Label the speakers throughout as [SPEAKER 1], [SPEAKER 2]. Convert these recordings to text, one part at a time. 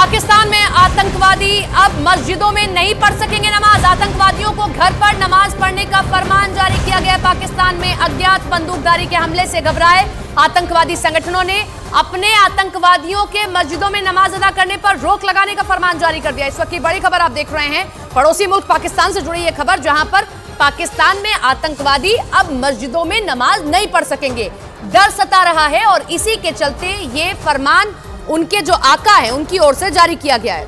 [SPEAKER 1] पाकिस्तान में आतंकवादी अब मस्जिदों में नहीं पढ़ सकेंगे नमाज। आतंकवादियों को घर पर नमाज पढ़ने का फरमान जारी किया गया। पाकिस्तान में अज्ञात बंदूकधारी के हमले से घबराए आतंकवादी संगठनों ने अपने आतंकवादियों के मस्जिदों में नमाज अदा करने पर रोक लगाने का फरमान जारी कर दिया। इस वक्त की बड़ी खबर आप देख रहे हैं, पड़ोसी मुल्क पाकिस्तान से जुड़ी यह खबर, जहां पर पाकिस्तान में आतंकवादी अब मस्जिदों में नमाज नहीं पढ़ सकेंगे। डर सता रहा है और इसी के चलते ये फरमान उनके जो आका है उनकी ओर से जारी किया गया है।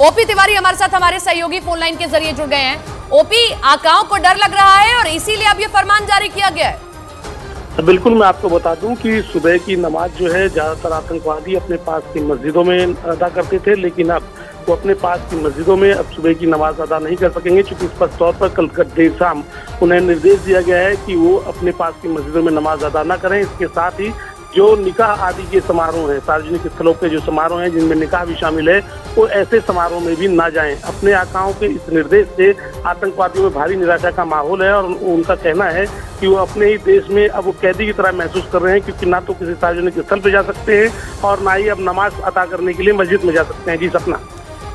[SPEAKER 1] ओपी तिवारी हमारे साथ हमारे सहयोगी फोन लाइन के जरिए जुड़ गए हैं। ओपी, आकाओं को डर लग रहा है और इसीलिए अब ये फरमान जारी किया गया है।
[SPEAKER 2] बिल्कुल, मैं आपको बता दूं कि सुबह की नमाज जो है ज्यादातर आतंकवादी अपने पास की मस्जिदों में अदा करते थे, लेकिन अब वो अपने पास की मस्जिदों में अब सुबह की नमाज अदा नहीं कर सकेंगे, क्योंकि स्पष्ट तौर पर कल देर शाम उन्हें निर्देश दिया गया है कि वो अपने पास की मस्जिदों में नमाज अदा न करें। इसके साथ ही जो निकाह आदि के समारोह हैं, सार्वजनिक स्थलों के जो समारोह हैं जिनमें निकाह भी शामिल है, वो ऐसे समारोह में भी ना जाएं। अपने आकाओं के इस निर्देश से आतंकवादियों में भारी निराशा का माहौल है और उनका कहना है कि वो अपने ही देश में अब वो कैदी की तरह महसूस कर रहे हैं, क्योंकि ना तो किसी सार्वजनिक स्थल पर जा सकते हैं और ना ही अब नमाज अदा करने के लिए मस्जिद में जा सकते हैं। जी सपना।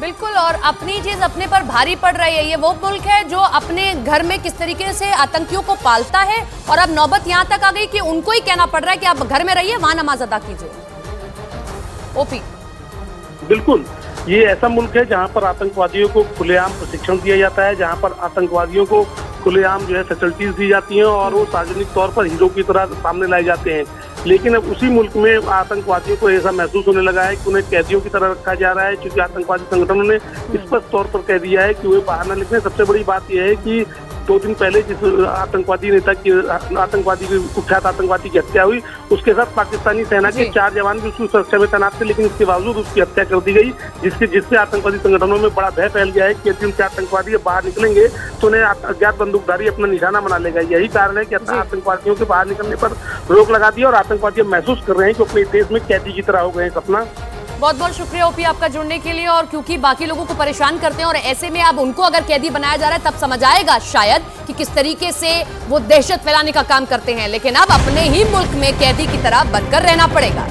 [SPEAKER 1] बिल्कुल, और अपनी चीज अपने पर भारी पड़ रही है। ये वो मुल्क है जो अपने घर में किस तरीके से आतंकियों को पालता है और अब नौबत यहां तक आ गई कि उनको ही कहना पड़ रहा है कि आप घर में रहिए, वहां नमाज अदा कीजिए। ओपी,
[SPEAKER 2] बिल्कुल, ये ऐसा मुल्क है जहां पर आतंकवादियों को खुलेआम प्रशिक्षण दिया जाता है, जहां पर आतंकवादियों को खुलेआम जो है फैसिलिटीज दी जाती हैं और वो सार्वजनिक तौर पर हीरो की तरह सामने लाए जाते हैं। लेकिन अब उसी मुल्क में आतंकवादियों को ऐसा महसूस होने लगा है कि उन्हें कैदियों की तरह रखा जा रहा है, क्योंकि आतंकवादी संगठनों ने स्पष्ट तौर पर कह दिया है कि वे बाहर न निकलें। सबसे बड़ी बात यह है कि 2 दिन पहले जिस आतंकवादी नेता की कुख्यात आतंकवादी की हत्या हुई, उसके साथ पाकिस्तानी सेना के 4 जवान भी उसकी सुरक्षा में तैनात थे, लेकिन इसके बावजूद उसकी हत्या कर दी गई, जिससे आतंकवादी संगठनों में बड़ा भय फैल गया है कि यदि उनके आतंकवादी बाहर निकलेंगे तो उन्हें अज्ञात बंदूकधारी अपना निशाना बना लेगा। यही कारण है कि आतंकवादियों के बाहर निकलने पर रोक लगा दी और आतंकवादी महसूस कर रहे हैं कि अपने देश में कैदी की तरह हो गए हैं। सपना,
[SPEAKER 1] बहुत बहुत शुक्रिया ओपी आपका जुड़ने के लिए। और क्योंकि बाकी लोगों को परेशान करते हैं और ऐसे में अब उनको अगर कैदी बनाया जा रहा है, तब समझ आएगा शायद कि किस तरीके से वो दहशत फैलाने का काम करते हैं। लेकिन अब अपने ही मुल्क में कैदी की तरह बनकर रहना पड़ेगा।